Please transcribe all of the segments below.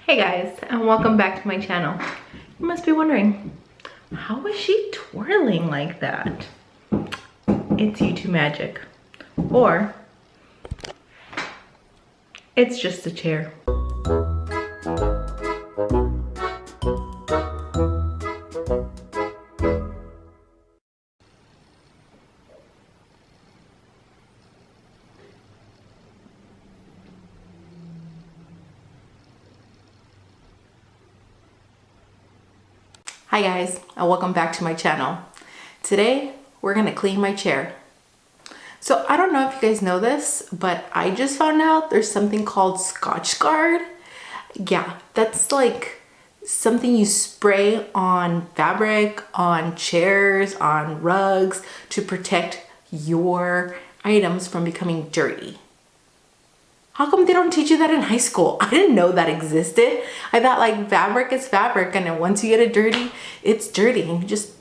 Hey guys, and welcome back to my channel. You must be wondering, how is she twirling like that? It's YouTube magic. Or, it's just a chair. Hi guys, and welcome back to my channel. Today, we're gonna clean my chair. So I don't know if you guys know this, but I just found out there's something called Scotchgard. Yeah, that's like something you spray on fabric, on chairs, on rugs to protect your items from becoming dirty. How come they don't teach you that in high school? I didn't know that existed. I thought like fabric is fabric, and then once you get it dirty, it's dirty and you just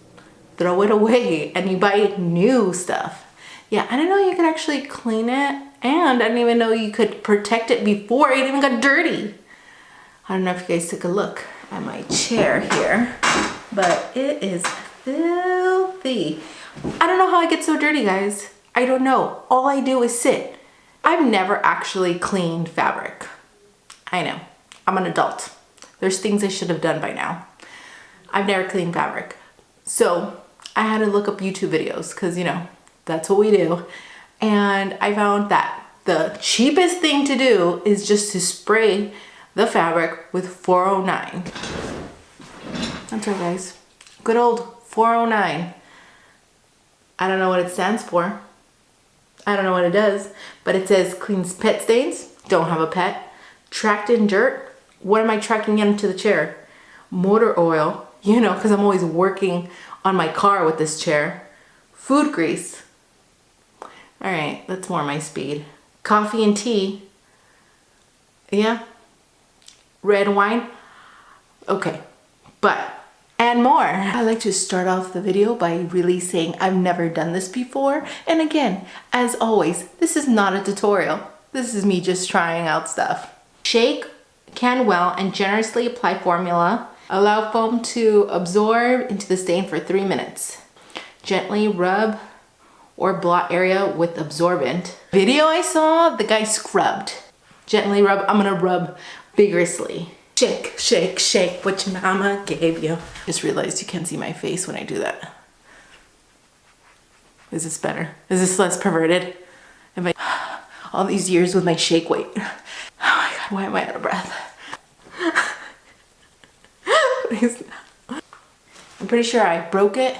throw it away and you buy new stuff. Yeah, I didn't know you could actually clean it, and I didn't even know you could protect it before it even got dirty. I don't know if you guys took a look at my chair here, but it is filthy. I don't know how I get so dirty, guys. I don't know. All I do is sit. I've never actually cleaned fabric. I know, I'm an adult. There's things I should have done by now. I've never cleaned fabric. So I had to look up YouTube videos because, you know, that's what we do. And I found that the cheapest thing to do is just to spray the fabric with 409. That's right, guys. Good old 409. I don't know what it stands for. I don't know what it does, but it says cleans pet stains. Don't have a pet. Tracked in dirt. What am I tracking into the chair? Motor oil, you know, because I'm always working on my car with this chair. Food grease. All right, that's more my speed. Coffee and tea. Yeah. Red wine. Okay, but and more. I like to start off the video by really saying I've never done this before. And again, as always, this is not a tutorial. This is me just trying out stuff. Shake, can well, and generously apply formula. Allow foam to absorb into the stain for 3 minutes. Gently rub or blot area with absorbent. Video I saw, the guy scrubbed. Gently rub, I'm gonna rub vigorously. Shake, shake, shake what your mama gave you. Just realized you can't see my face when I do that. Is this better? Is this less perverted? Am I all these years with my shake weight? Oh my God, why am I out of breath? Please. I'm pretty sure I broke it,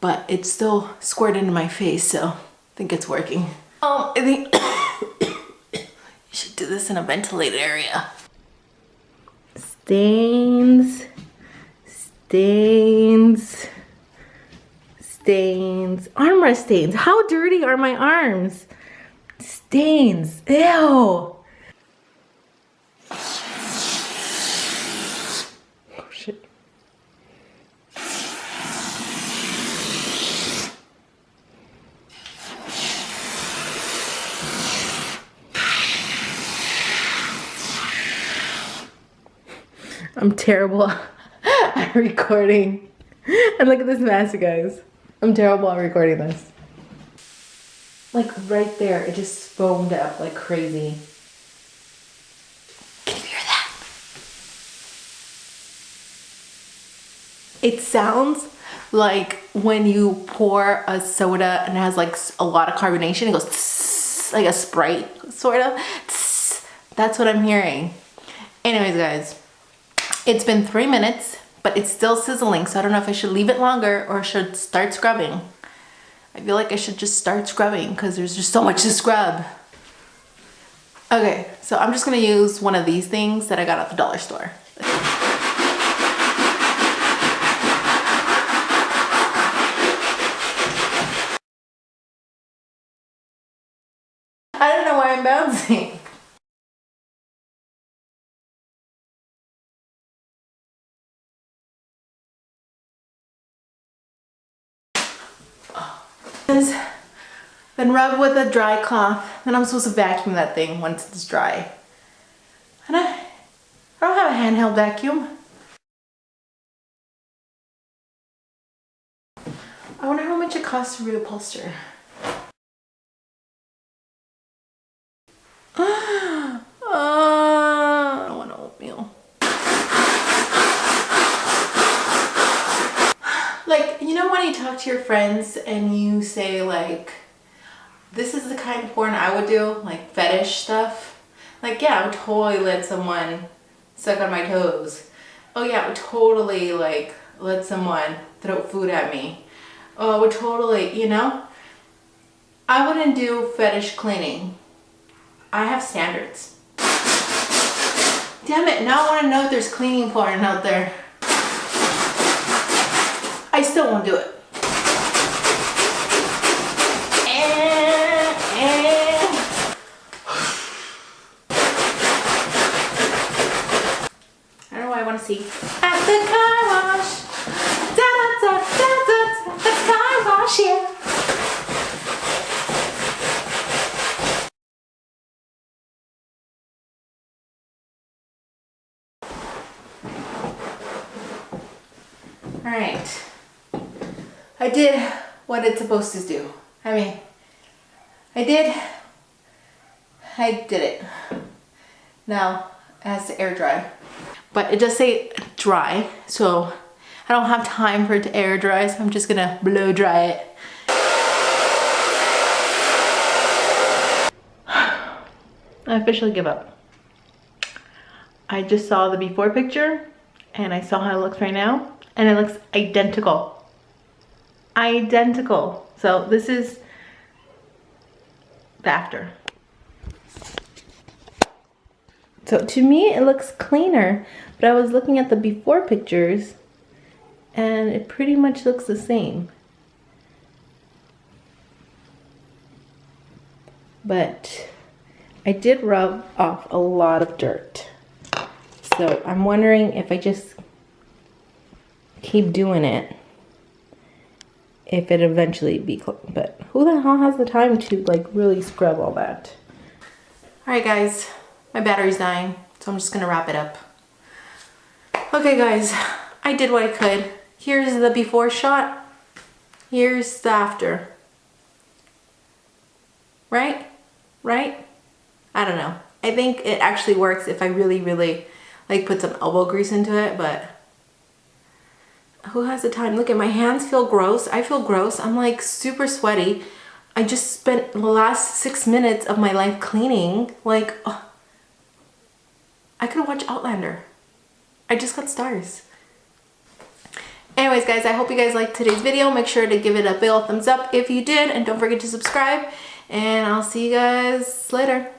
but it's still squirted into my face, so I think it's working. I think you should do this in a ventilated area. Stains, stains, stains, armrest stains. How dirty are my arms? Stains, ew. Oh shit. I'm terrible at recording. And look at this mess, you guys. I'm terrible at recording this. Like right there, it just foamed up like crazy. Can you hear that? It sounds like when you pour a soda and it has like a lot of carbonation, it goes tss, like a Sprite, sort of. Tss. That's what I'm hearing. Anyways, guys. It's been 3 minutes, but it's still sizzling, so I don't know if I should leave it longer or should start scrubbing. I feel like I should just start scrubbing because there's just so much to scrub. Okay, so I'm just gonna use one of these things that I got at the dollar store. I don't know why I'm bouncing. Then rub with a dry cloth. Then I'm supposed to vacuum that thing once it's dry. And I don't have a handheld vacuum. I wonder how much it costs to reupholster. I don't want oatmeal. Like, you know when you talk to your friends and you say like, this is the kind of porn I would do, like fetish stuff. Like, yeah, I would totally let someone suck on my toes. Oh yeah, I would totally like let someone throw food at me. Oh, I would totally, you know? I wouldn't do fetish cleaning. I have standards. Damn it, now I want to know if there's cleaning porn out there. I still won't do it. I don't know what I want to see. At the car wash. Da da da da da. The car wash, yeah. Alright. I did what it's supposed to do. I did it. Now it has to air dry. But it does say dry, so I don't have time for it to air dry, so I'm just gonna blow dry it. I officially give up. I just saw the before picture and I saw how it looks right now, and it looks identical. Identical. So this is the after. So to me it looks cleaner, but I was looking at the before pictures and it pretty much looks the same. But I did rub off a lot of dirt. So I'm wondering if I just keep doing it, if it eventually be clean. But who the hell has the time to like really scrub all that? All right guys, my battery's dying, so I'm just gonna wrap it up. Okay guys, I did what I could. Here's the before shot. Here's the after. Right? Right? I don't know. I think it actually works if I really like put some elbow grease into it, but who has the time? Look at my hands, feel gross. I feel gross. I'm like super sweaty. I just spent the last 6 minutes of my life cleaning. Like, oh, I could watch Outlander. I just got stars. Anyways guys, I hope you guys liked today's video. Make sure to give it a big ol' thumbs up if you did, and don't forget to subscribe, and I'll see you guys later.